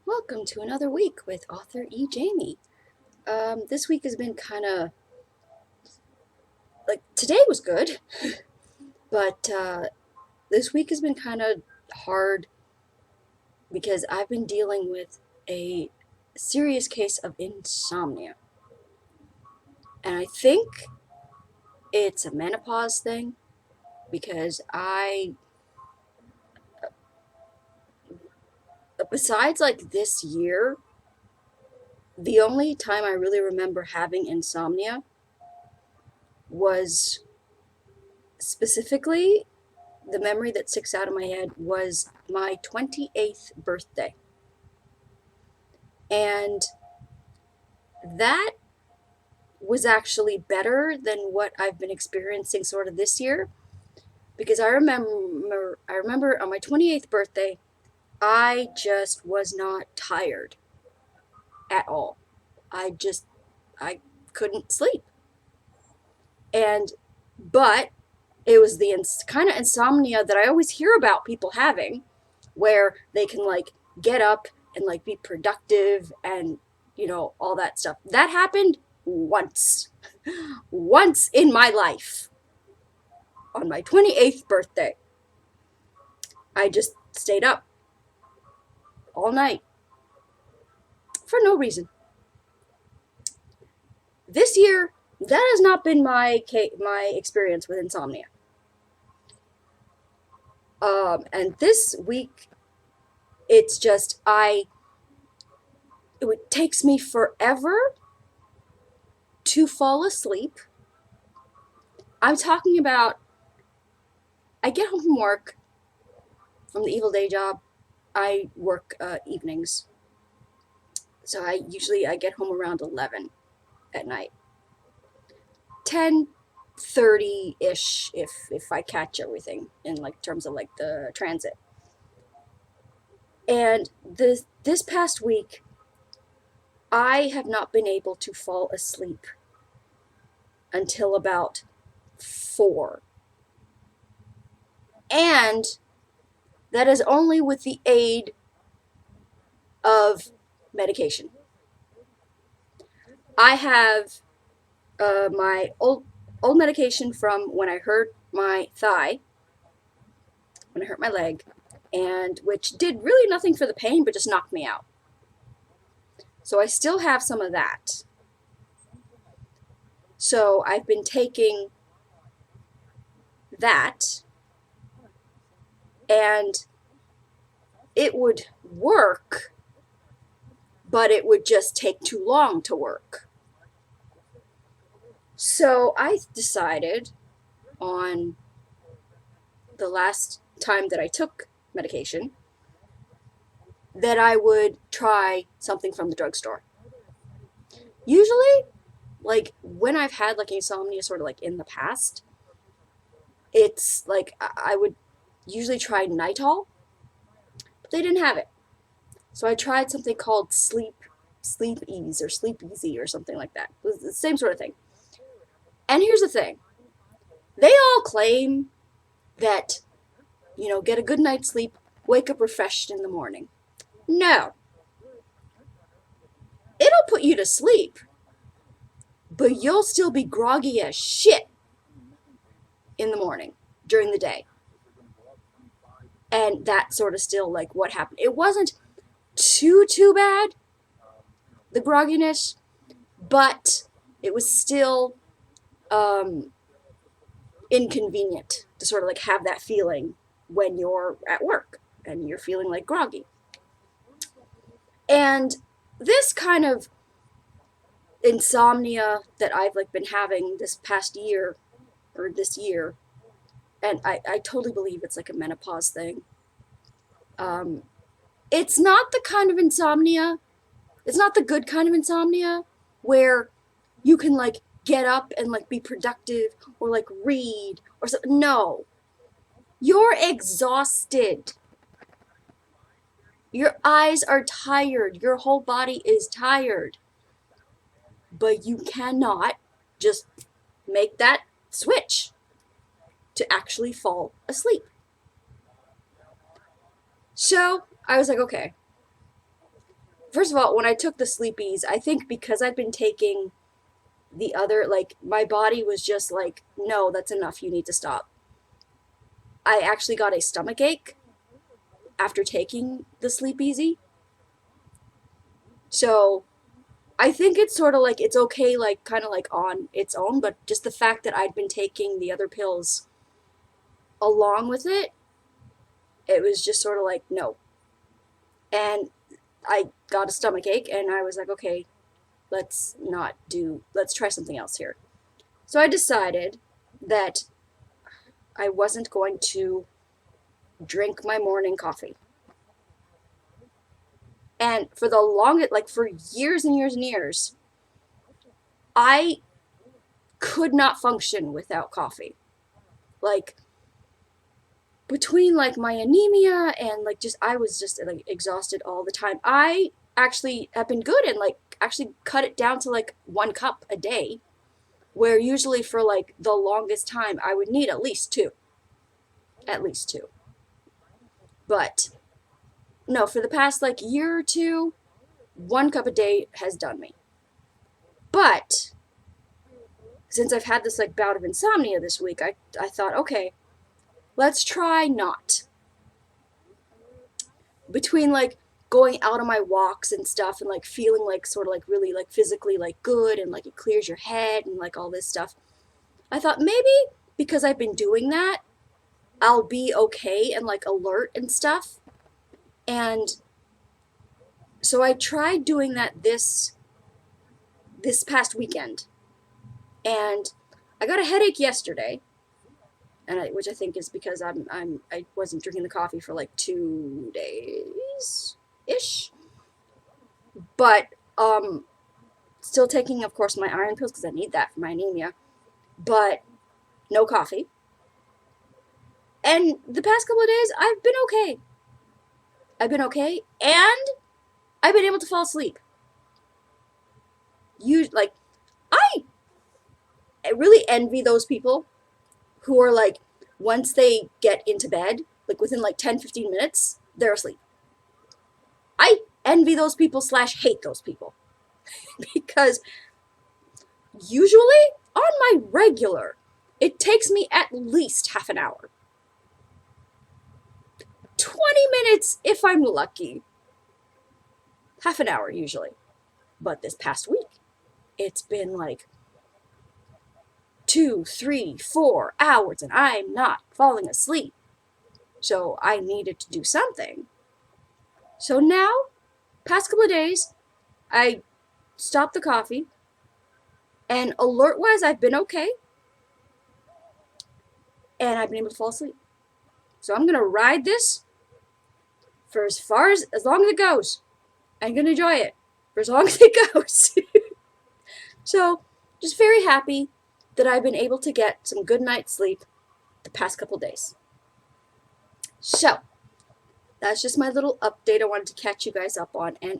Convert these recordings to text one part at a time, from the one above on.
Welcome to another week with author E. Jamie. This week has been kind of like today was good, but this week has been kind of hard because I've been dealing with a serious case of insomnia. And I think it's a menopause thing because besides like this year, the only time I really remember having insomnia was specifically the memory that sticks out in my head was my 28th birthday. And that was actually better than what I've been experiencing sort of this year because I remember on my 28th birthday I just was not tired at all. I couldn't sleep. And but it was the kind of insomnia that I always hear about people having where they can like get up and like be productive and all that stuff. That happened once. Once in my life on my 28th birthday. I just stayed up all night for no reason. This year that has not been my experience with insomnia. And this week it's just it takes me forever to fall asleep. I'm talking about I get home from work, from the evil day job. I work evenings, so I get home around 11 at night, 10:30 ish if I catch everything in like terms of like the transit. And this past week, I have not been able to fall asleep until about 4. And that is only with the aid of medication. I have my old medication from when I hurt my thigh, when I hurt my leg, and which did really nothing for the pain but just knocked me out. So I still have some of that. So I've been taking that, and it would work, but it would just take too long to work. So I decided on the last time that I took medication that I would try something from the drugstore. Usually, like when I've had like insomnia sort of like in the past, it's like I would usually try Nitol, but they didn't have it. So I tried something called Sleep Ease or Sleep Easy or something like that. It was the same sort of thing. And here's the thing. They all claim that, get a good night's sleep, wake up refreshed in the morning. No. It'll put you to sleep, but you'll still be groggy as shit in the morning, during the day. And that's sort of still like what happened. It wasn't too bad, the grogginess, but it was still inconvenient to sort of like have that feeling when you're at work and you're feeling like groggy. And this kind of insomnia that I've like been having this past year or this year, and I totally believe it's like a menopause thing. Um, it's not the kind of insomnia, it's not the good kind of insomnia where you can like get up and like be productive or like read or something. No, you're exhausted. Your eyes are tired. Your whole body is tired. But you cannot just make that switch to actually fall asleep. So I was like, okay, first of all, when I took the sleepies, I think because I've been taking the other, like, my body was just like, no, that's enough. You need to stop. I actually got a stomach ache after taking the Sleep Easy. So I think it's sort of like it's okay, like kind of like on its own, but just the fact that I'd been taking the other pills along with it, it was just sort of like no. And I got a stomach ache, and I was like, okay, let's try something else here. So I decided that I wasn't going to drink my morning coffee. And for the longest, like for years and years and years, I could not function without coffee. Like between like my anemia and like just I was just like exhausted all the time. I actually have been good and like actually cut it down to like 1 cup a day, where usually for like the longest time I would need at least two. But no, for the past like year or two, 1 cup a day has done me. But since I've had this like bout of insomnia this week, I thought, okay, let's try not. Between like going out on my walks and stuff and like feeling like sort of like really like physically like good and like it clears your head and like all this stuff, I thought maybe because I've been doing that, I'll be okay and like alert and stuff. And so I tried doing that this past weekend, and I got a headache yesterday, which I think is because I wasn't drinking the coffee for like 2 days ish, but still taking, of course, my iron pills because I need that for my anemia, but no coffee. And the past couple of days, I've been okay. I've been okay, and I've been able to fall asleep. You like, I really envy those people who are like, once they get into bed, like within like 10-15 minutes, they're asleep. I envy those people slash hate those people because usually on my regular, it takes me at least half an hour. 20 minutes if I'm lucky. Half an hour usually. But this past week, it's been like 2, 3, 4 hours and I'm not falling asleep. So I needed to do something. So now, past couple of days, I stopped the coffee, and alert-wise, I've been okay, and I've been able to fall asleep. So I'm gonna ride this for as long as it goes. I'm gonna enjoy it for as long as it goes. So, just very happy that I've been able to get some good night's sleep the past couple days. So, that's just my little update I wanted to catch you guys up on. And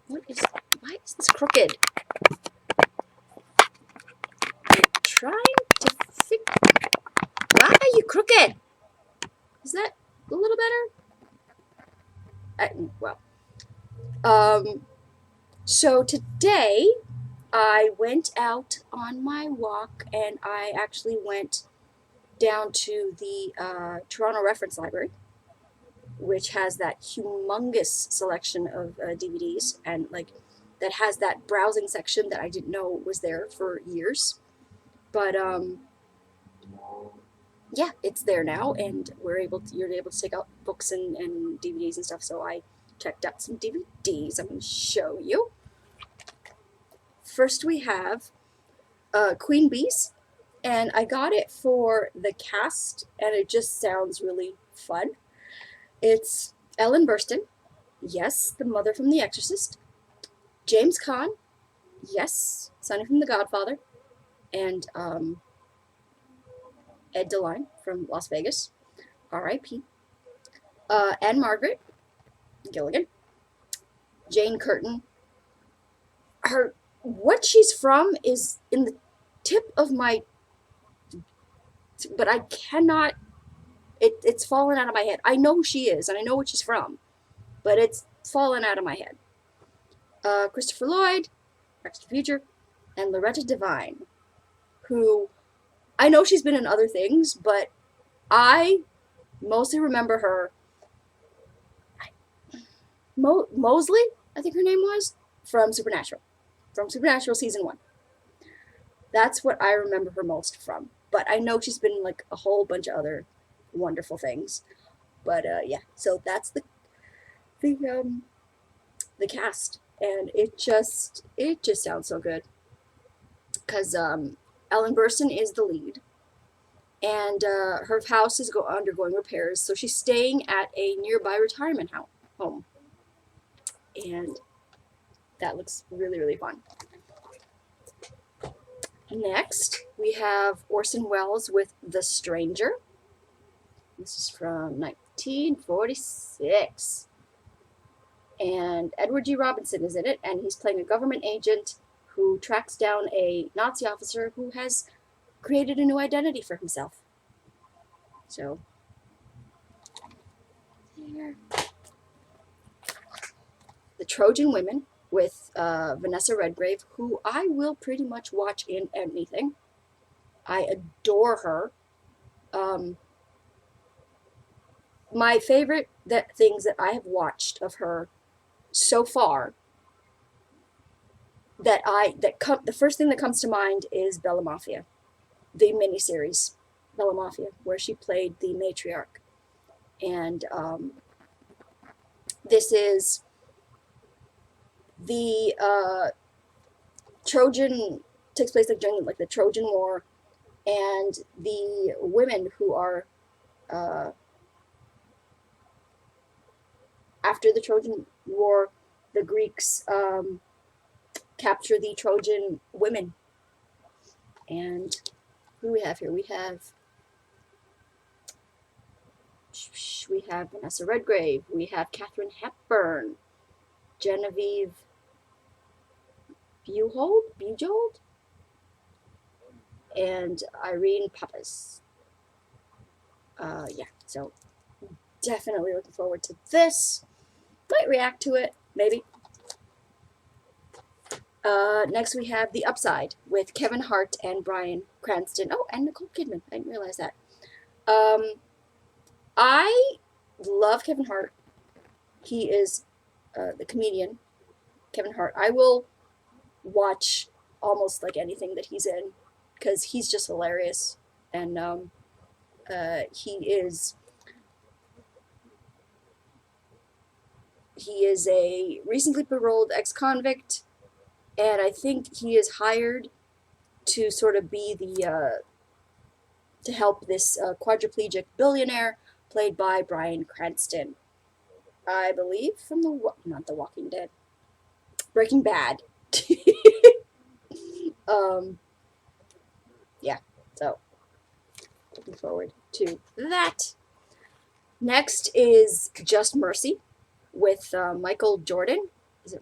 why is this crooked? I'm trying to fix. Why are you crooked? Is that a little better? Well, so today I went out on my walk, and I actually went down to the Toronto Reference Library, which has that humongous selection of DVDs, and like that has that browsing section that I didn't know was there for years. But yeah, it's there now, and you're able to take out books and DVDs and stuff. So I checked out some DVDs. I'm going to show you. First we have Queen Bees, and I got it for the cast, and it just sounds really fun. It's Ellen Burstyn, yes, the mother from The Exorcist, James Caan, yes, Sonny from The Godfather, and Ed DeLine from Las Vegas, R.I.P., Anne Margaret Gilligan, Jane Curtin. What she's from is in the tip of my, but I cannot, it's fallen out of my head. I know who she is, and I know what she's from, but it's fallen out of my head. Christopher Lloyd, Back to the Future, and Loretta Devine, who I know she's been in other things, but I mostly remember her. Mosley, I think her name was, from Supernatural. From Supernatural season 1. That's what I remember her most from. But I know she's been in like a whole bunch of other wonderful things. But yeah, so that's the the cast, and it just sounds so good because Ellen Burstyn is the lead, and her house is undergoing repairs, so she's staying at a nearby retirement home, and that looks really, really fun. Next, we have Orson Welles with The Stranger. This is from 1946. And Edward G. Robinson is in it, and he's playing a government agent who tracks down a Nazi officer who has created a new identity for himself. So, there. The Trojan Women with Vanessa Redgrave, who I will pretty much watch in anything. I adore her. My favorite things that I have watched of her so far, the first thing that comes to mind is Bella Mafia, the miniseries Bella Mafia, where she played the matriarch, and this is the Trojan takes place like during like the Trojan War, and the women who are after the Trojan War, the Greeks capture the Trojan women. And who do we have here? We have Vanessa Redgrave. We have Katharine Hepburn, Genevieve Bujold, and Irene Papas. Yeah, so definitely looking forward to this. Might react to it, maybe. Next we have The Upside with Kevin Hart and Bryan Cranston. Oh, and Nicole Kidman. I didn't realize that. I love Kevin Hart. He is the comedian, Kevin Hart. I will watch almost like anything that he's in because he's just hilarious. And he is a recently paroled ex-convict, and I think he is hired to sort of be to help this quadriplegic billionaire played by Bryan Cranston, I believe, from not The Walking Dead, Breaking Bad. Yeah, so looking forward to that. Next is Just Mercy with Michael Jordan. Is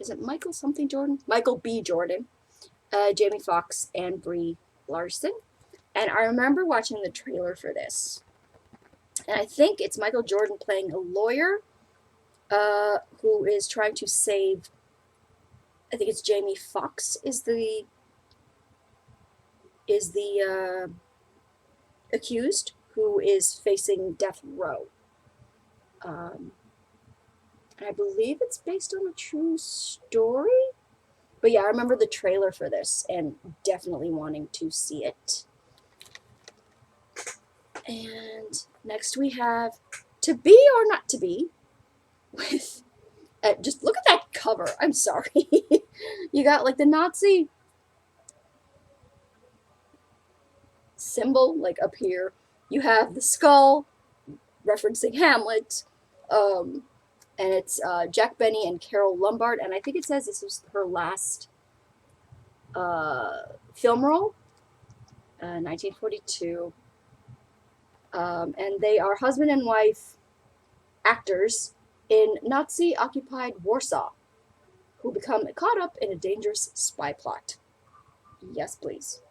it Michael something Jordan? Michael B. Jordan, Jamie Foxx, and Brie Larson. And I remember watching the trailer for this. And I think it's Michael Jordan playing a lawyer who is trying to save, I think it's Jamie Foxx is the accused, who is facing death row. I believe it's based on a true story. But yeah, I remember the trailer for this and definitely wanting to see it. And next we have To Be or Not to Be with, just look at that cover. I'm sorry. You got like the Nazi symbol like up here. You have the skull referencing Hamlet. And it's Jack Benny and Carol Lombard, and I think it says this was her last film role, 1942. And they are husband and wife actors in Nazi-occupied Warsaw who become caught up in a dangerous spy plot. Yes, please.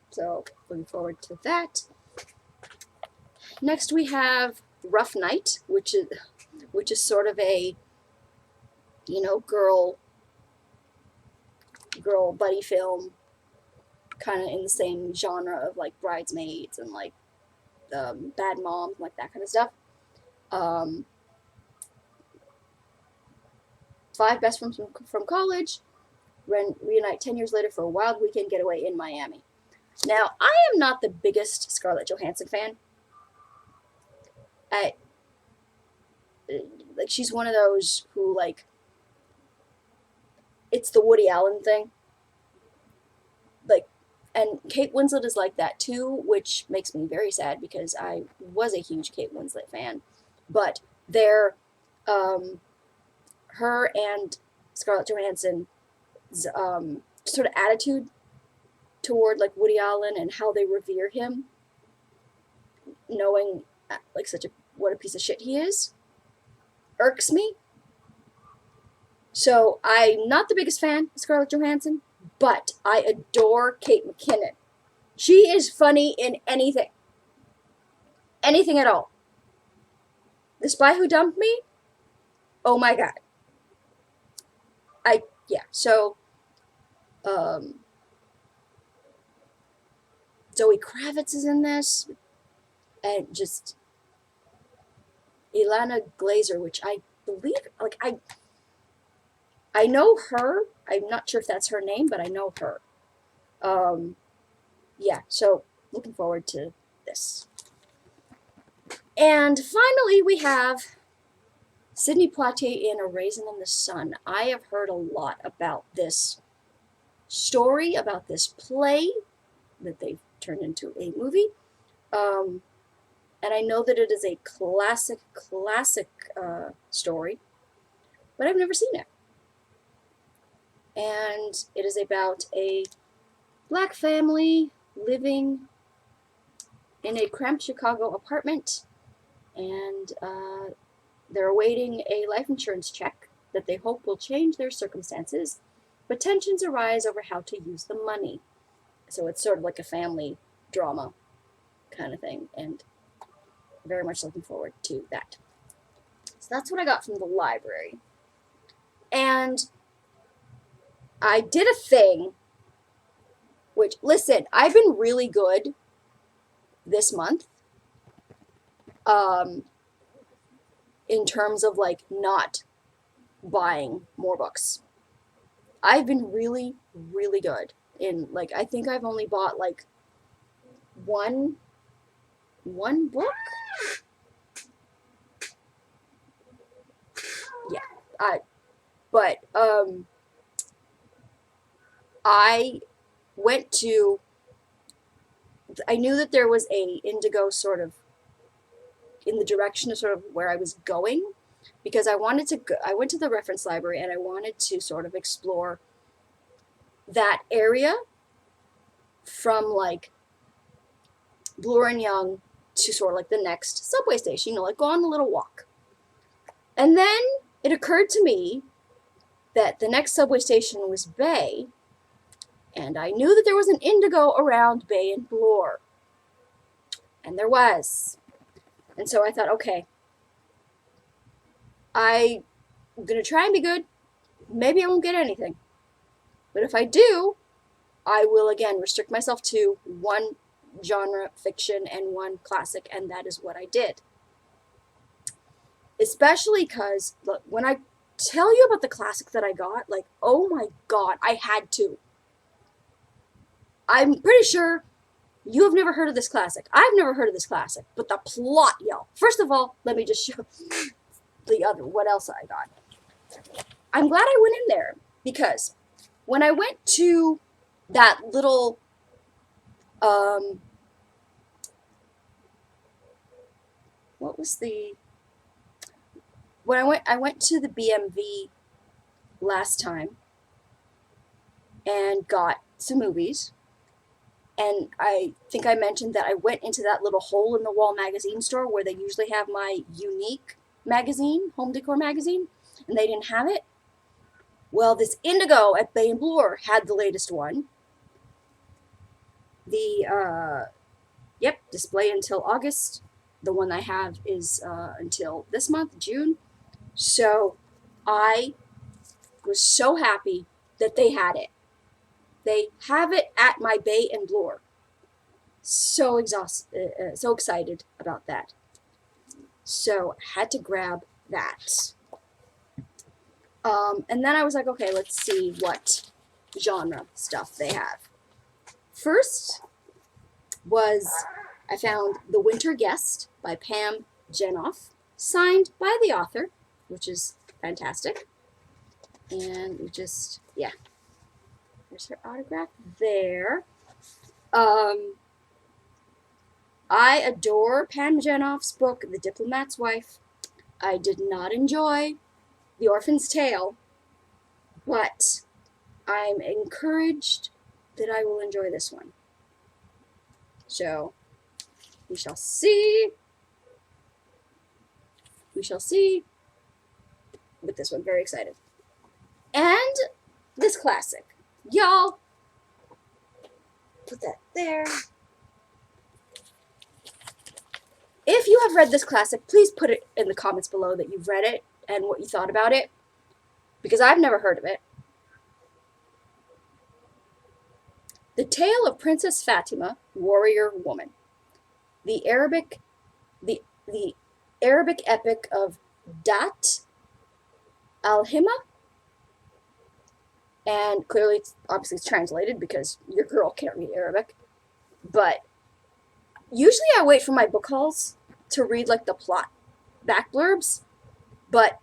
So, looking forward to that. Next we have Rough Night, which which is sort of a, girl buddy film, kind of in the same genre of like Bridesmaids and like Bad Moms, like that kind of stuff. Um, Five best friends from college reunite 10 years later for a wild weekend getaway in Miami. Now, I am not the biggest Scarlett Johansson fan. I, like, she's one of those who, like, it's the Woody Allen thing. Like, and Kate Winslet is like that too, which makes me very sad because I was a huge Kate Winslet fan. But they're, her and Scarlett Johansson's sort of attitude toward like Woody Allen and how they revere him, knowing like what a piece of shit he is, irks me. So I'm not the biggest fan of Scarlett Johansson, but I adore Kate McKinnon. She is funny in anything. Anything at all. The Spy Who Dumped Me? Oh my god. So Zoe Kravitz is in this, and just Ilana Glazer, which I believe, like, I know her. I'm not sure if that's her name, but I know her. So looking forward to this. And finally, we have Sidney Poitier in A Raisin in the Sun. I have heard a lot about this story, about this play that they've turned into a movie. And I know that it is a classic story, but I've never seen it. And it is about a black family living in a cramped Chicago apartment, and they're awaiting a life insurance check that they hope will change their circumstances, but tensions arise over how to use the money. So it's sort of like a family drama kind of thing, and very much looking forward to that. So that's what I got from the library. And I did a thing, which, listen, I've been really good this month in terms of, like, not buying more books. I've been really, really good in, like, I think I've only bought, like, one book? Yeah. I went to, I knew that there was a Indigo sort of in the direction of sort of where I was going, because I went to the reference library and I wanted to sort of explore that area from like Bloor and Young to sort of like the next subway station, like go on a little walk. And then it occurred to me that the next subway station was Bay, and I knew that there was an Indigo around Bay and Bloor. And there was. And so I thought, okay, I'm going to try and be good. Maybe I won't get anything. But if I do, I will again restrict myself to one genre fiction and one classic, and that is what I did. Especially because, look, when I tell you about the classic that I got, like, oh my god, I had to. I'm pretty sure you have never heard of this classic. I've never heard of this classic, but the plot, yo. First of all, let me just show what else I got. I'm glad I went in there, because when I went to that little, when I went to the BMV last time and got some movies. And I think I mentioned that I went into that little hole-in-the-wall magazine store where they usually have my unique magazine, home decor magazine, and they didn't have it. Well, this Indigo at Bay and Bloor had the latest one. The, display until August. The one I have is until this month, June. So I was so happy that they had it. They have it at my Bay and Bloor. So so excited about that. So had to grab that. And then I was like, okay, let's see what genre stuff they have. First was I found The Winter Guest by Pam Jenoff, signed by the author, which is fantastic. And we just, yeah, there's her autograph there. I adore Pam Jenoff's book, The Diplomat's Wife. I did not enjoy The Orphan's Tale, but I'm encouraged that I will enjoy this one. So, we shall see. We shall see with this one. Very excited. And this classic. Y'all, put that there. If you have read this classic, please put it in the comments below that you've read it and what you thought about it, because I've never heard of it. The Tale of Princess Fatima, Warrior Woman. The Arabic epic of Dat al-Himma, and clearly obviously it's translated because your girl can't read Arabic, but usually I wait for my book hauls to read like the plot back blurbs, but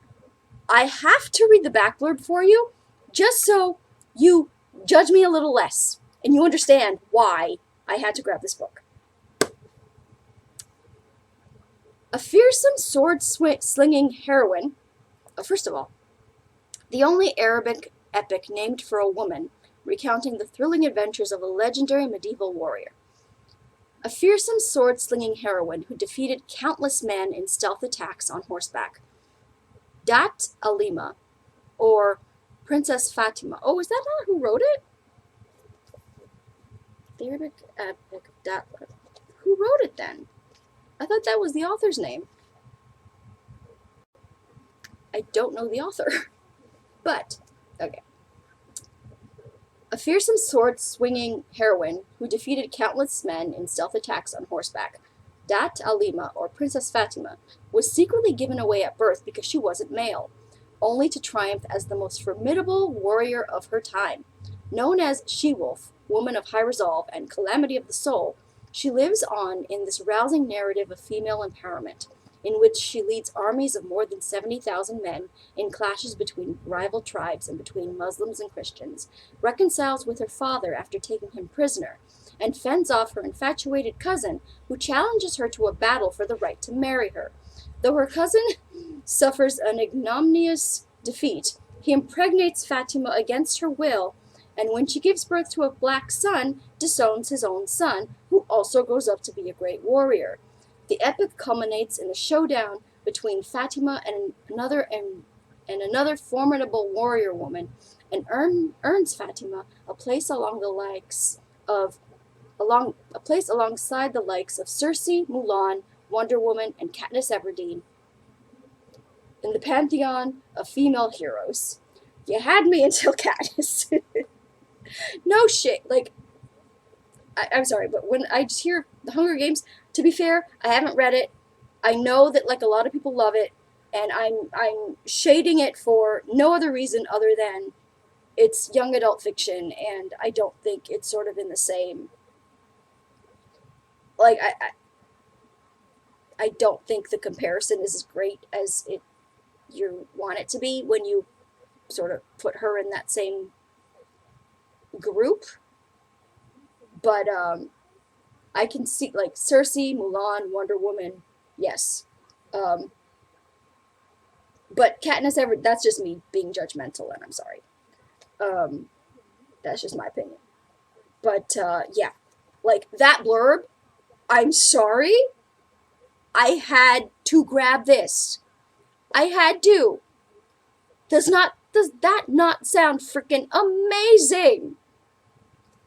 I have to read the back blurb for you just so you judge me a little less and you understand why I had to grab this book. A fearsome sword-slinging heroine. First of all, the only Arabic epic named for a woman, recounting the thrilling adventures of a legendary medieval warrior. A fearsome sword-slinging heroine who defeated countless men in stealth attacks on horseback. Dat Alima, or Princess Fatima. Oh, is that not who wrote it? The Arabic epic Dat. Who wrote it then? I thought that was the author's name. I don't know the author. But, okay. A fearsome sword-swinging heroine who defeated countless men in stealth attacks on horseback, Dat Alima, or Princess Fatima, was secretly given away at birth because she wasn't male, only to triumph as the most formidable warrior of her time. Known as She-Wolf, woman of high resolve and calamity of the soul, she lives on in this rousing narrative of female empowerment, in which she leads armies of more than 70,000 men in clashes between rival tribes and between Muslims and Christians, reconciles with her father after taking him prisoner, and fends off her infatuated cousin, who challenges her to a battle for the right to marry her. Though her cousin suffers an ignominious defeat, he impregnates Fatima against her will, and when she gives birth to a black son, disowns his own son, who also grows up to be a great warrior. The epic culminates in a showdown between Fatima and another formidable warrior woman, and earns Fatima a place alongside the likes of Circe, Mulan, Wonder Woman, and Katniss Everdeen in the pantheon of female heroes. You had me until Katniss. No shit. Like, I'm sorry, but when I just hear The Hunger Games, to be fair, I haven't read it. I know that like a lot of people love it, and I'm shading it for no other reason other than it's young adult fiction, and I don't think it's sort of in the same. Like I don't think the comparison is as great as you want it to be when you sort of put her in that same group. But I can see like Circe, Mulan, Wonder Woman, yes. But Katniss Everdeen, that's just me being judgmental, and I'm sorry. That's just my opinion. But yeah, like that blurb, I'm sorry, I had to grab this. I had to. Does that not sound freaking amazing?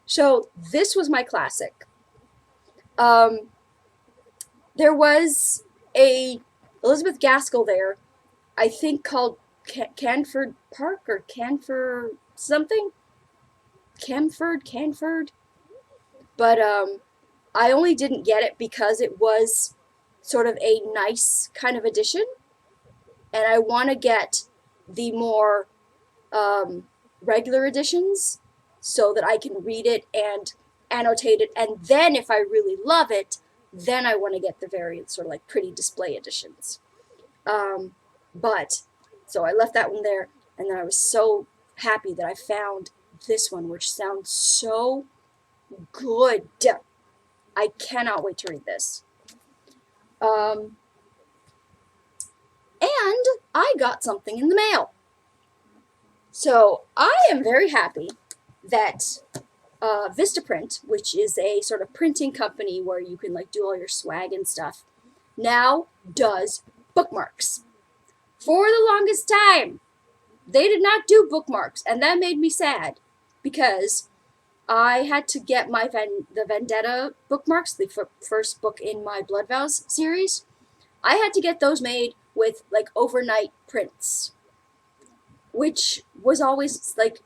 So this was my classic. There was a Elizabeth Gaskell there I think called Canford Park or Canford something. Canford. But I only didn't get it because it was sort of a nice kind of edition, and I want to get the more regular editions so that I can read it and annotate it, and then if I really love it, then I want to get the very sort of like pretty display editions. Um, but so I left that one there, and then I was so happy that I found this one, which sounds so good. I cannot wait to read this. Um, and I got something in the mail. So I am very happy that Vistaprint, which is a sort of printing company where you can like do all your swag and stuff, now does bookmarks. For the longest time, they did not do bookmarks, and that made me sad because I had to get my the Vendetta bookmarks, the first book in my Blood Vows series. I had to get those made with like overnight prints, which was always like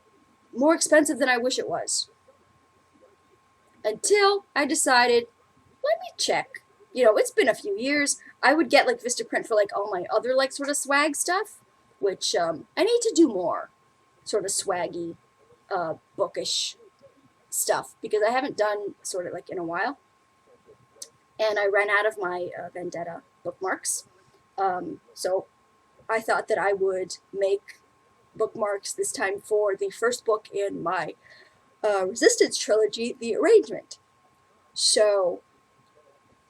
more expensive than I wish it was. Until I decided, let me check. You know, it's been a few years. I would get like Vistaprint for like all my other like sort of swag stuff, which I need to do more sort of swaggy, bookish stuff because I haven't done sort of like in a while. And I ran out of my Vendetta bookmarks. So I thought that I would make bookmarks this time for the first book in my Resistance trilogy, The Arrangement. So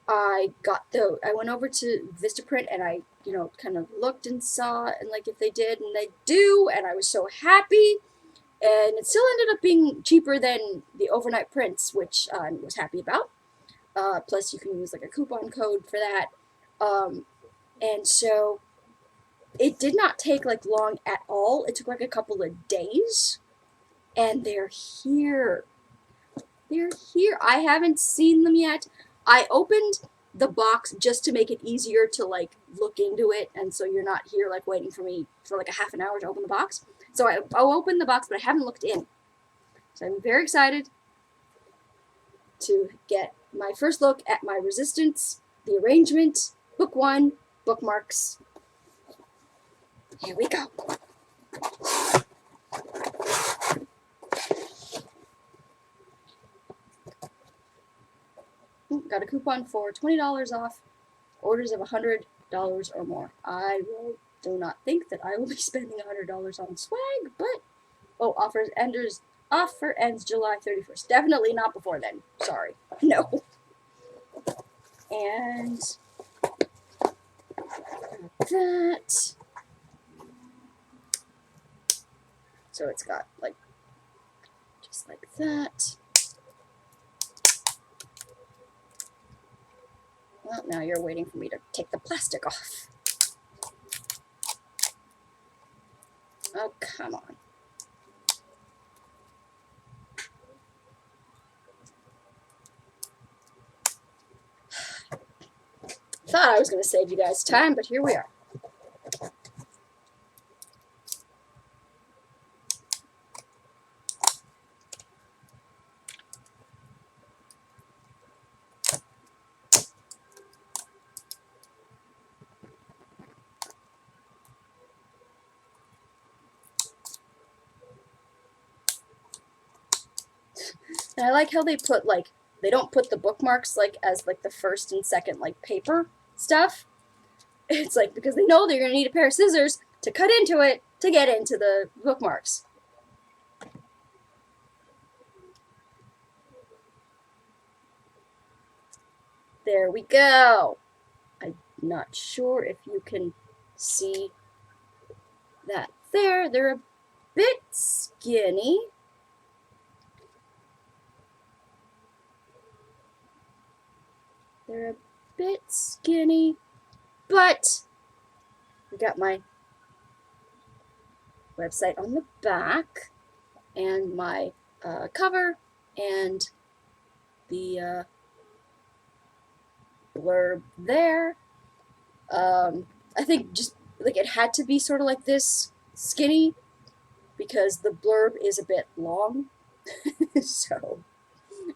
I went over to Vistaprint and I, you know, kind of looked and saw and like if they did, and they do, and I was so happy. And it still ended up being cheaper than the overnight prints, which I was happy about. Plus, you can use like a coupon code for that. And so it did not take like long at all. It took like a couple of days, and they're here. They're here. I haven't seen them yet. I opened the box just to make it easier to like look into it, and so you're not here like waiting for me for like a half an hour to open the box. So I'll open the box, but I haven't looked in. So I'm very excited to get my first look at my Resistance, The Arrangement, Book 1, bookmarks. Here we go. Got a coupon for $20 off orders of $100 or more. I do not think that I will be spending $100 on swag, but offer ends July 31st. Definitely not before then. Sorry. No. And that. So it's got like just like that. Well, now you're waiting for me to take the plastic off. Oh, come on. Thought I was going to save you guys time, but here we are. And I like how they put like, they don't put the bookmarks like as like the first and second like paper stuff. It's like because they know they're going to need a pair of scissors to cut into it to get into the bookmarks. There we go. I'm not sure if you can see that there. They're a bit skinny. They're a bit skinny, but we got my website on the back and my cover and the blurb there. I think just like it had to be sort of like this skinny because the blurb is a bit long. So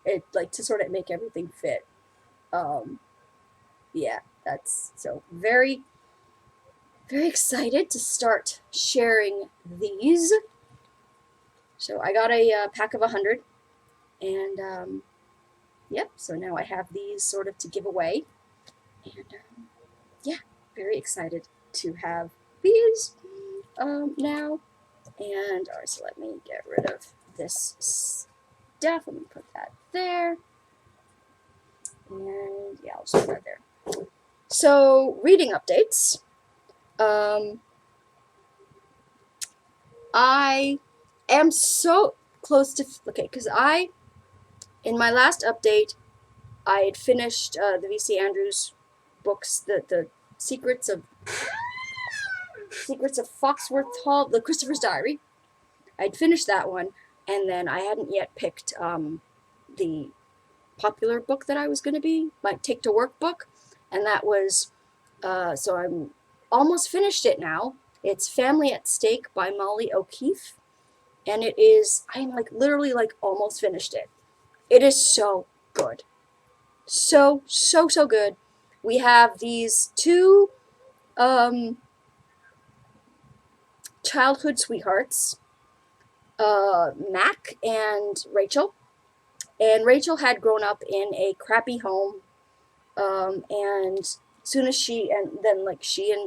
it like to sort of make everything fit. Um, yeah, that's so very, very excited to start sharing these. So I got a pack of 100, and yep, so now I have these sort of to give away. And yeah, very excited to have these now. And all right, so let me get rid of this stuff. Let me put that there. And yeah, I'll just put that there. So, reading updates. I am so close to, okay, because in my last update, I had finished the V.C. Andrews books, the Secrets of Foxworth Hall, the Christopher's Diary. I'd finished that one, and then I hadn't yet picked the popular book that I was going to be, my Take to Work book, and that was, so I'm almost finished it now. It's Family at Stake by Molly O'Keefe, and it is, I'm like literally like almost finished it. It is so good. So good. We have these two childhood sweethearts, Mac and Rachel. And Rachel had grown up in a crappy home, and soon as she and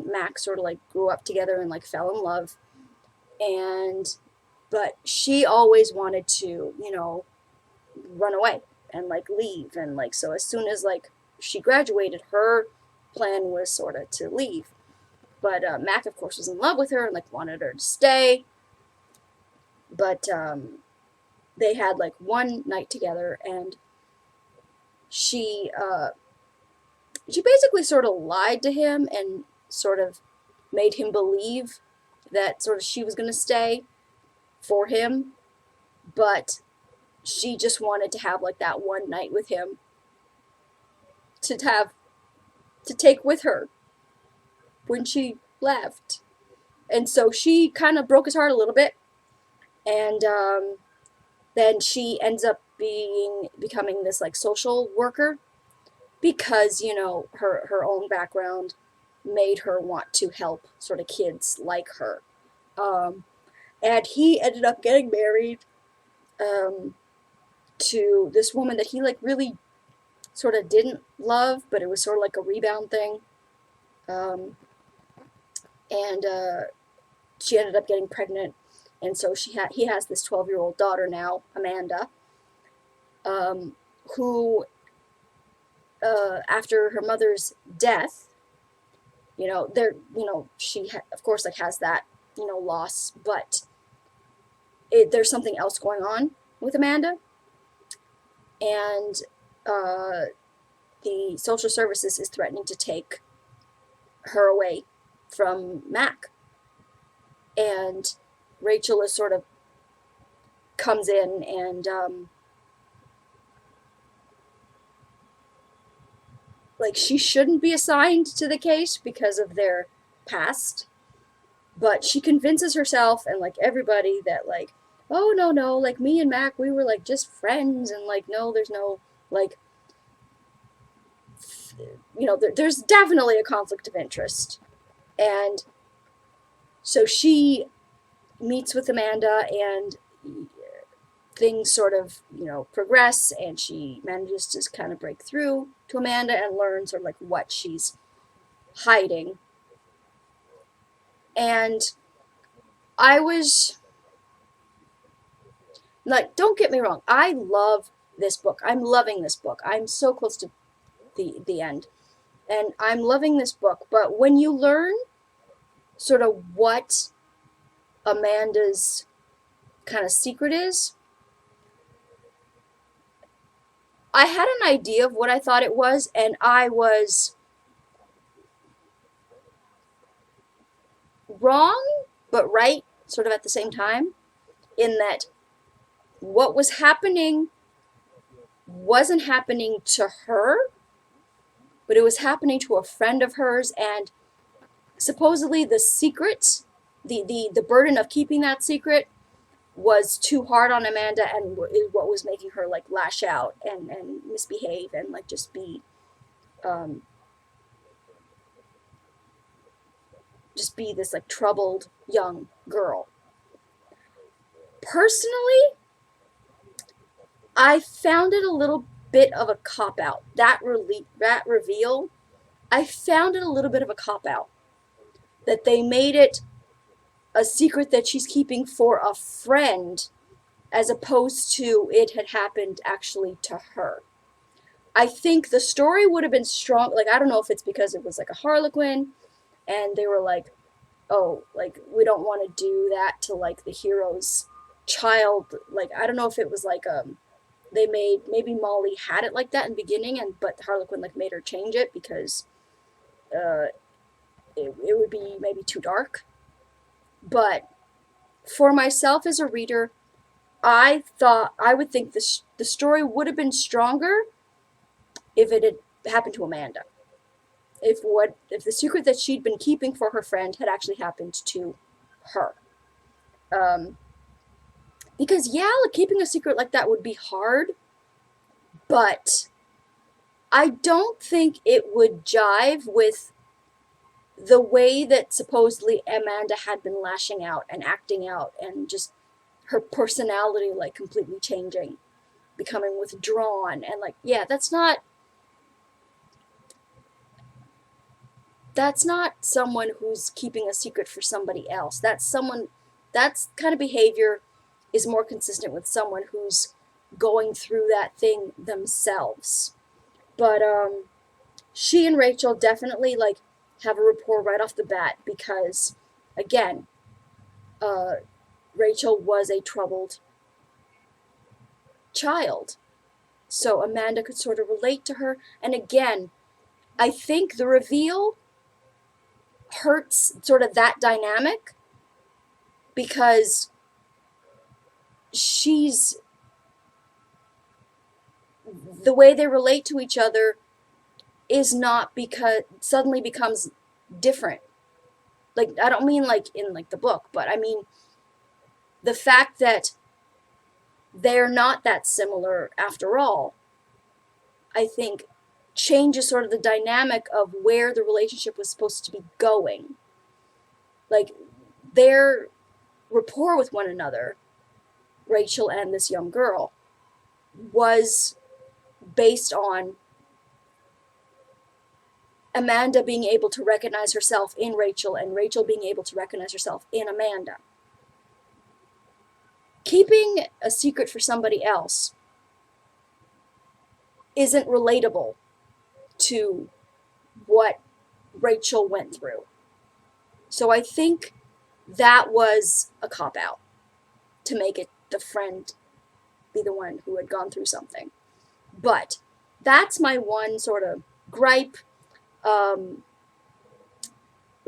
Mac sort of like grew up together and like fell in love, but she always wanted to, run away and like leave, and like so as soon as like she graduated, her plan was sort of to leave, but Mac of course was in love with her and like wanted her to stay, but they had like one night together, and she basically sort of lied to him and sort of made him believe that sort of she was going to stay for him, but she just wanted to have like that one night with him to take with her when she left. And so she kind of broke his heart a little bit, and then she ends up becoming this like social worker because her own background made her want to help sort of kids like her, and he ended up getting married to this woman that he like really sort of didn't love, but it was sort of like a rebound thing, and she ended up getting pregnant, and so he has this 12-year-old daughter now, Amanda, who after her mother's death, she of course like has that loss, but there's something else going on with Amanda, and the social services is threatening to take her away from Mac, and Rachel is sort of comes in and like she shouldn't be assigned to the case because of their past, but she convinces herself and like everybody that like, oh no, like me and Mac, we were like just friends, and like no, there's no like, there's definitely a conflict of interest. And so she meets with Amanda, and things sort of progress, and she manages to kind of break through to Amanda and learn sort of like what she's hiding. And I was like, don't get me wrong, I love this book. I'm loving this book. I'm so close to the end, and I'm loving this book. But when you learn sort of what Amanda's kind of secret is, I had an idea of what I thought it was, and I was wrong but right sort of at the same time, in that what was happening wasn't happening to her, but it was happening to a friend of hers, and supposedly the secret, the burden of keeping that secret was too hard on Amanda, and is what was making her like lash out and misbehave and like um, just be this like troubled young girl. Personally, I found it a little bit of a cop out. That reveal, I found it a little bit of a cop out. That they made it a secret that she's keeping for a friend, as opposed to it had happened actually to her. I think the story would have been strong. Like, I don't know if it's because it was like a Harlequin and they were like, oh, like, we don't want to do that to like the hero's child. Like, I don't know if it was like, they made, maybe Molly had it like that in the beginning, and but Harlequin like made her change it because uh, it would be maybe too dark. But for myself as a reader, I thought I would think the story would have been stronger if it had happened to Amanda. If the secret that she'd been keeping for her friend had actually happened to her. Um, because yeah, like keeping a secret like that would be hard, but I don't think it would jive with the way that supposedly Amanda had been lashing out and acting out and just her personality like completely changing, becoming withdrawn and like yeah, that's not someone who's keeping a secret for somebody else. That's kind of behavior is more consistent with someone who's going through that thing themselves. But she and Rachel definitely like have a rapport right off the bat because again, uh, Rachel was a troubled child. So Amanda could sort of relate to her. And again, I think the reveal hurts sort of that dynamic because she's the way they relate to each other is not because suddenly becomes different. Like I don't mean like in like the book, but I mean the fact that they're not that similar after all, I think changes sort of the dynamic of where the relationship was supposed to be going. Like their rapport with one another, Rachel and this young girl, was based on Amanda being able to recognize herself in Rachel and Rachel being able to recognize herself in Amanda. Keeping a secret for somebody else isn't relatable to what Rachel went through. So I think that was a cop out to make it the friend be the one who had gone through something. But that's my one sort of gripe. Um,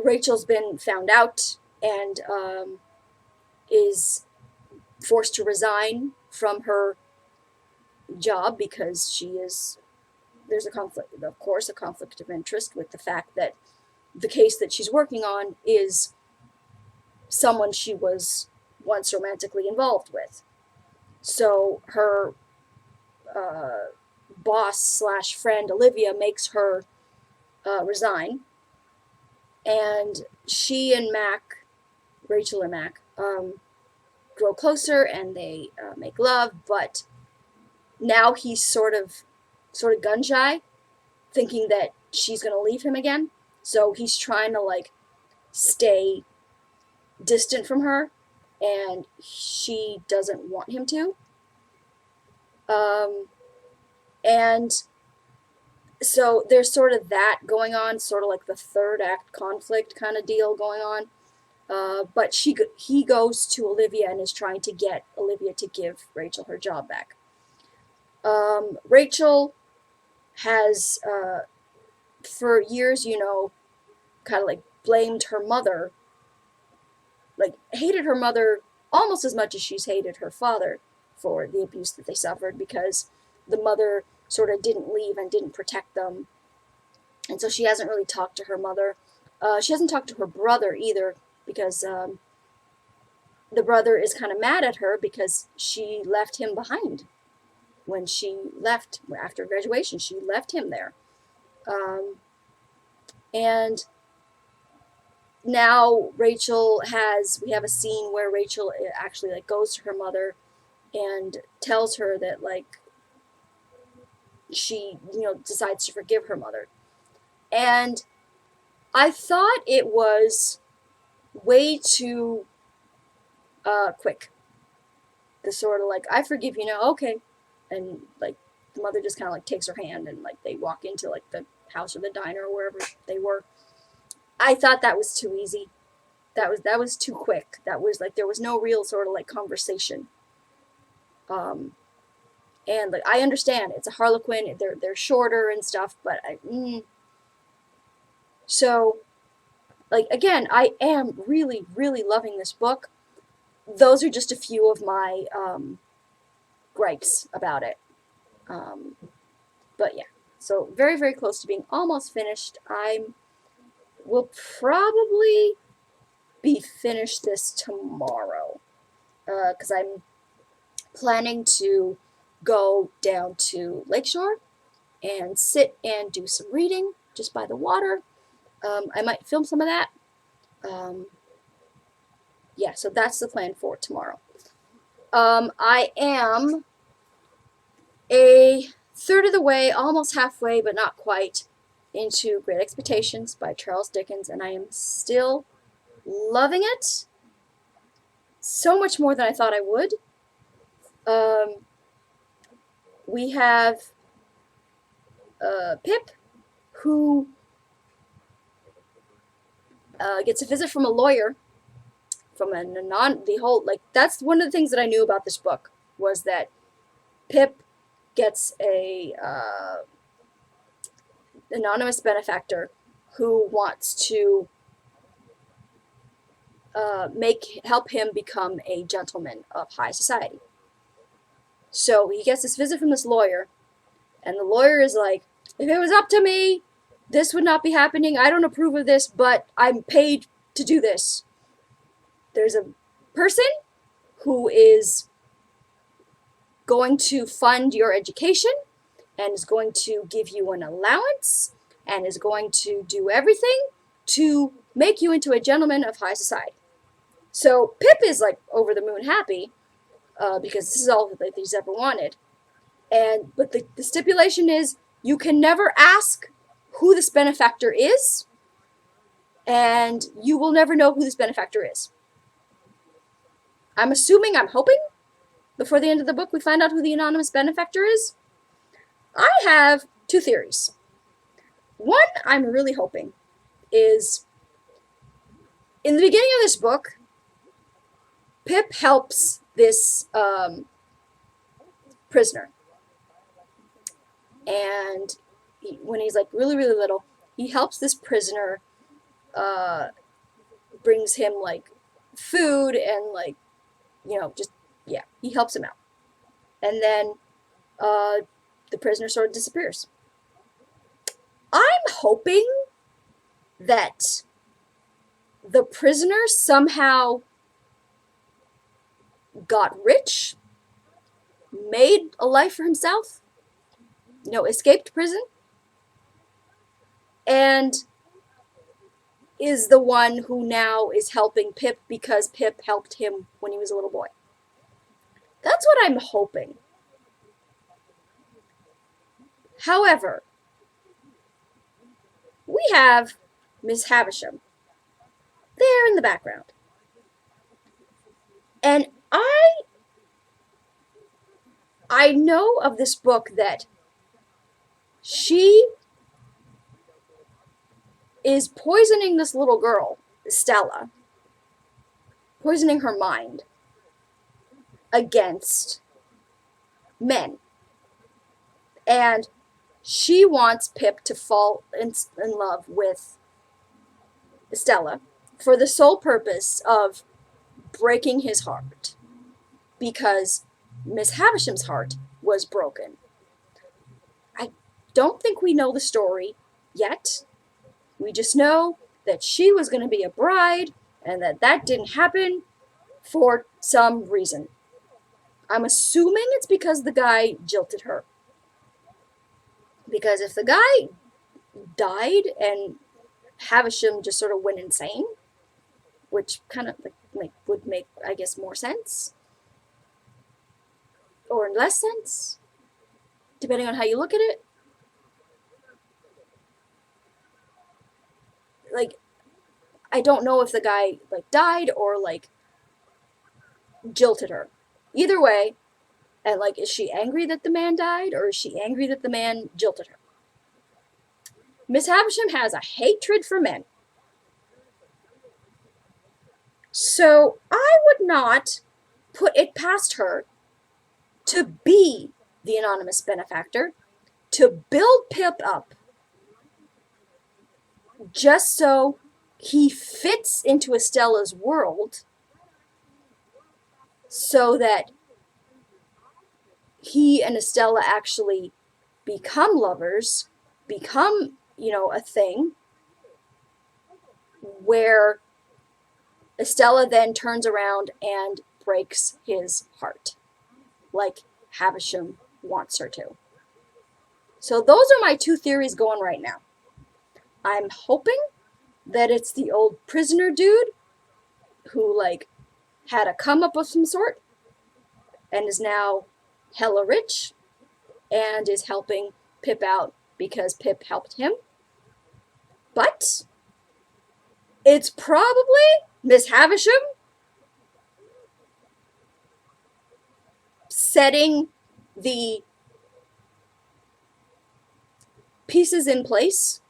Rachel's been found out and is forced to resign from her job because there's a conflict, of course, a conflict of interest with the fact that the case that she's working on is someone she was once romantically involved with. So her boss slash friend Olivia makes her resign, and she and Mac, Rachel and Mac, grow closer and they make love. But now he's sort of gun shy, thinking that she's gonna leave him again. So he's trying to like stay distant from her, and she doesn't want him to. Um, and so there's sort of that going on, sort of like the third act conflict kind of deal going on. But he goes to Olivia and is trying to get Olivia to give Rachel her job back. Rachel has, for years, kind of like blamed her mother, like hated her mother almost as much as she's hated her father for the abuse that they suffered, because the mother sort of didn't leave and didn't protect them. And so she hasn't really talked to her mother She hasn't talked to her brother either, because the brother is kind of mad at her because she left him behind when she left after graduation. She left him there. Um, and now we have a scene where Rachel actually like goes to her mother and tells her that like she, decides to forgive her mother. And I thought it was way too quick. The sort of like, I forgive you now, okay. And like the mother just kind of like takes her hand and like they walk into like the house or the diner or wherever they were. I thought that was too easy. That was too quick. That was like there was no real sort of like conversation. Um, and like I understand it's a Harlequin. They're shorter and stuff, but so like again, I am really really loving this book. Those are just a few of my gripes about it. Um, but yeah, so very very close to being almost finished. I will probably be finished this tomorrow because I'm planning to go down to Lakeshore and sit and do some reading just by the water. I might film some of that. Um, yeah, so that's the plan for tomorrow. I am a third of the way, almost halfway, but not quite, into Great Expectations by Charles Dickens, and I am still loving it so much more than I thought I would. We have Pip, who gets a visit from a lawyer, from the whole, like, that's one of the things that I knew about this book, was that Pip gets a anonymous benefactor who wants to help him become a gentleman of high society. So he gets this visit from this lawyer, and the lawyer is like, if it was up to me, this would not be happening. I don't approve of this, but I'm paid to do this. There's a person who is going to fund your education and is going to give you an allowance and is going to do everything to make you into a gentleman of high society. So Pip is like over the moon happy because this is all that he's ever wanted. But the stipulation is you can never ask who this benefactor is, and you will never know who this benefactor is. I'm hoping, before the end of the book we find out who the anonymous benefactor is. I have two theories. One I'm really hoping is, in the beginning of this book, Pip helps this prisoner. And when he's like really, really little, he helps this prisoner, brings him like food and like, he helps him out. And then the prisoner sort of disappears. I'm hoping that the prisoner somehow got rich, made a life for himself, escaped prison, and is the one who now is helping Pip because Pip helped him when he was a little boy. That's what I'm hoping. However, we have Miss Havisham there in the background. And I know of this book that she is poisoning this little girl, Stella, poisoning her mind against men. And she wants Pip to fall in love with Stella for the sole purpose of breaking his heart, because Miss Havisham's heart was broken. I don't think we know the story yet. We just know that she was going to be a bride and that didn't happen for some reason. I'm assuming it's because the guy jilted her. Because if the guy died and Havisham just sort of went insane, which kind of would make, I guess, more sense or less sense, depending on how you look at it. Like, I don't know if the guy died or jilted her. Either way, and is she angry that the man died, or is she angry that the man jilted her? Miss Havisham has a hatred for men. So I would not put it past her to be the anonymous benefactor, to build Pip up just so he fits into Estella's world, so that he and Estella actually become lovers, become, a thing, where Estella then turns around and breaks his heart, like Havisham wants her to. So those are my two theories going right now. I'm hoping that it's the old prisoner dude who, had a come up of some sort and is now hella rich and is helping Pip out because Pip helped him. But it's probably Miss Havisham setting the pieces in place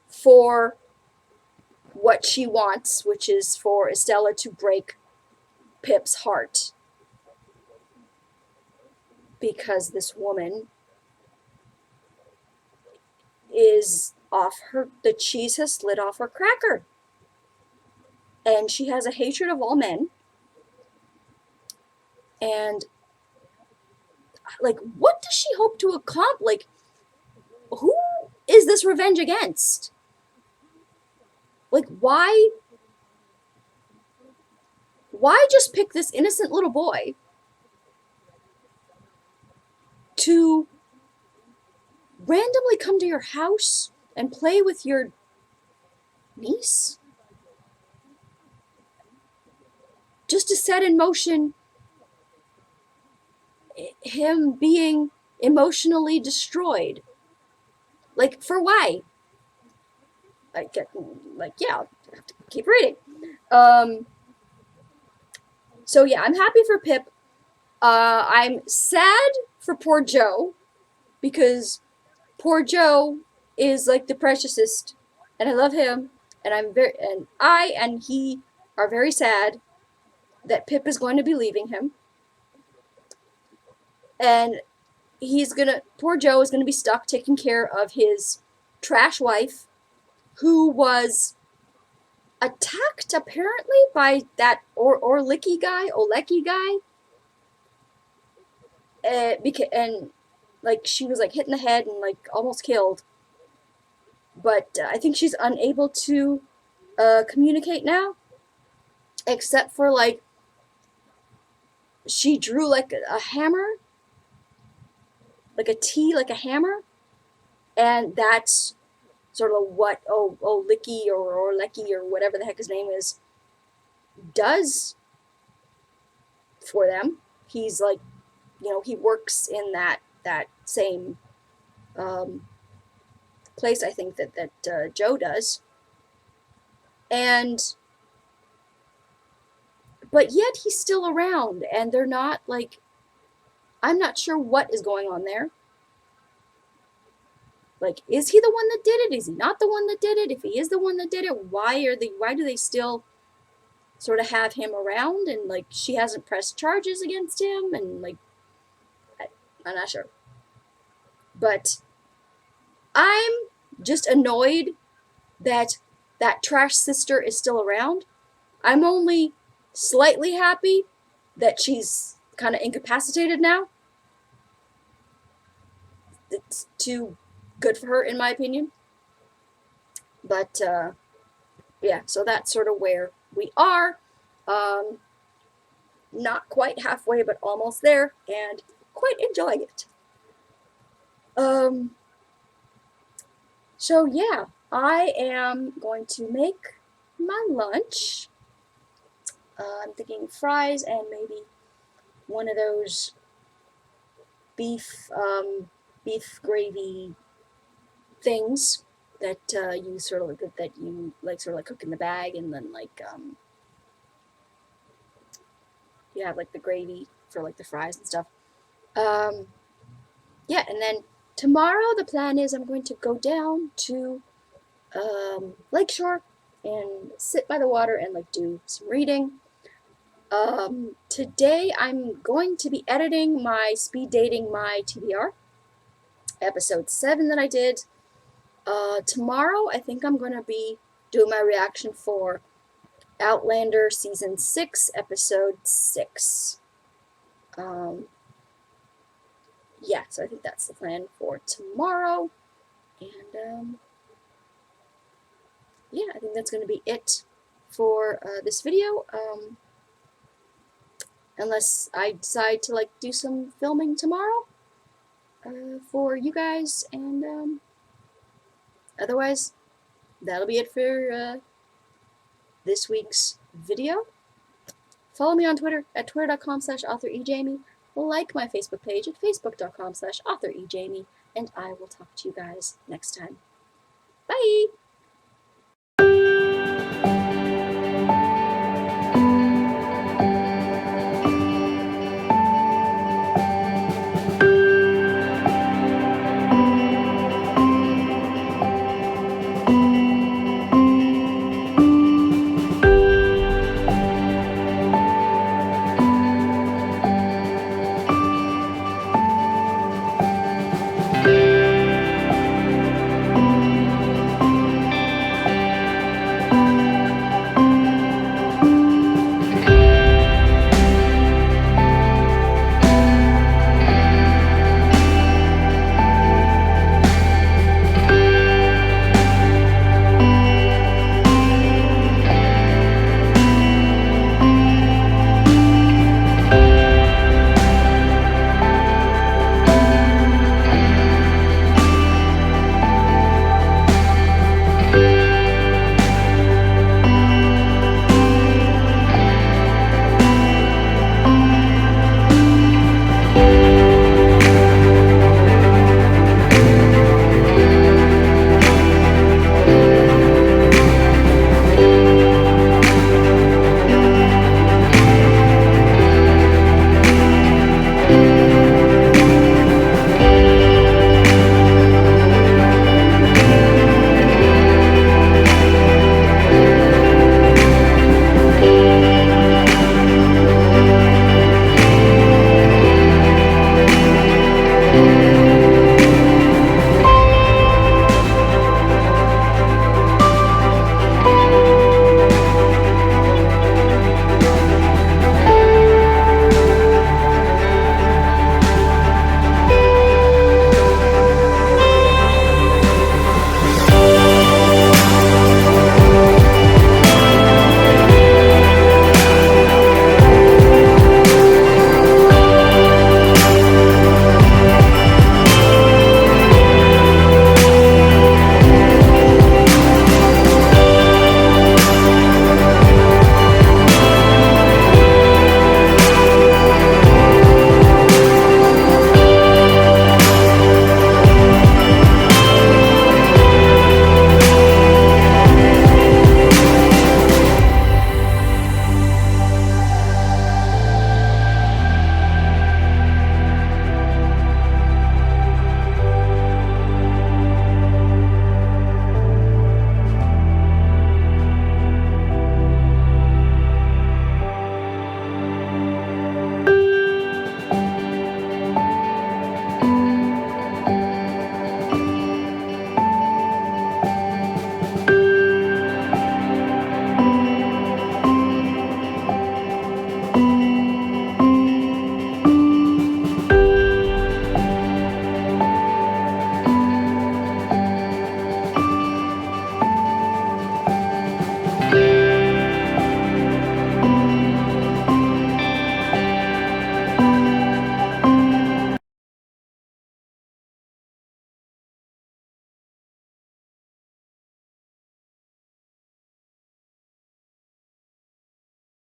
for what she wants, which is for Estella to break Pip's heart. Because this woman is the cheese has slid off her cracker. And she has a hatred of all men. And, what does she hope to accomplish? Who is this revenge against? Why just pick this innocent little boy to randomly come to your house and play with your niece? Just to set in motion him being emotionally destroyed. For why? Yeah, I'll have to keep reading. So yeah, I'm happy for Pip. I'm sad for poor Joe, because poor Joe is the preciousest, and I love him, and I and he are very sad that Pip is going to be leaving him, and poor Joe is gonna be stuck taking care of his trash wife, who was attacked apparently by that Olecki guy. And she was hit in the head and almost killed. But I think she's unable to communicate now, except for she drew a hammer, a T, a hammer, and that's sort of what Licky or Lecky or whatever the heck his name is does for them. He's he works in that same place, I think, that Joe does. But yet he's still around, and they're not I'm not sure what is going on there. Is he the one that did it? Is he not the one that did it? If he is the one that did it, why do they still sort of have him around? And she hasn't pressed charges against him, and I'm not sure. But I'm just annoyed that trash sister is still around. I'm only slightly happy that she's kind of incapacitated now. It's too good for her, in my opinion. But yeah, so that's sort of where we are. Not quite halfway, but almost there, and quite enjoying it. So yeah, I am going to make my lunch. I'm thinking fries and maybe one of those beef beef gravy things that you sort of like that you like sort of like cook in the bag, and then like you have like the gravy for like the fries and stuff. Um, yeah, and then tomorrow the plan is I'm going to go down to Lakeshore and sit by the water and like do some reading. Today I'm going to be editing my speed dating my TBR episode 7 that I did. Tomorrow I think I'm going to be doing my reaction for Outlander season 6 episode 6. Yeah, so I think that's the plan for tomorrow. And yeah, I think that's going to be it for this video. Unless I decide to like do some filming tomorrow for you guys, and otherwise that'll be it for this week's video. Follow me on Twitter at twitter.com/authorejamie. Like my Facebook page at facebook.com/authorejamie, and I will talk to you guys next time. Bye!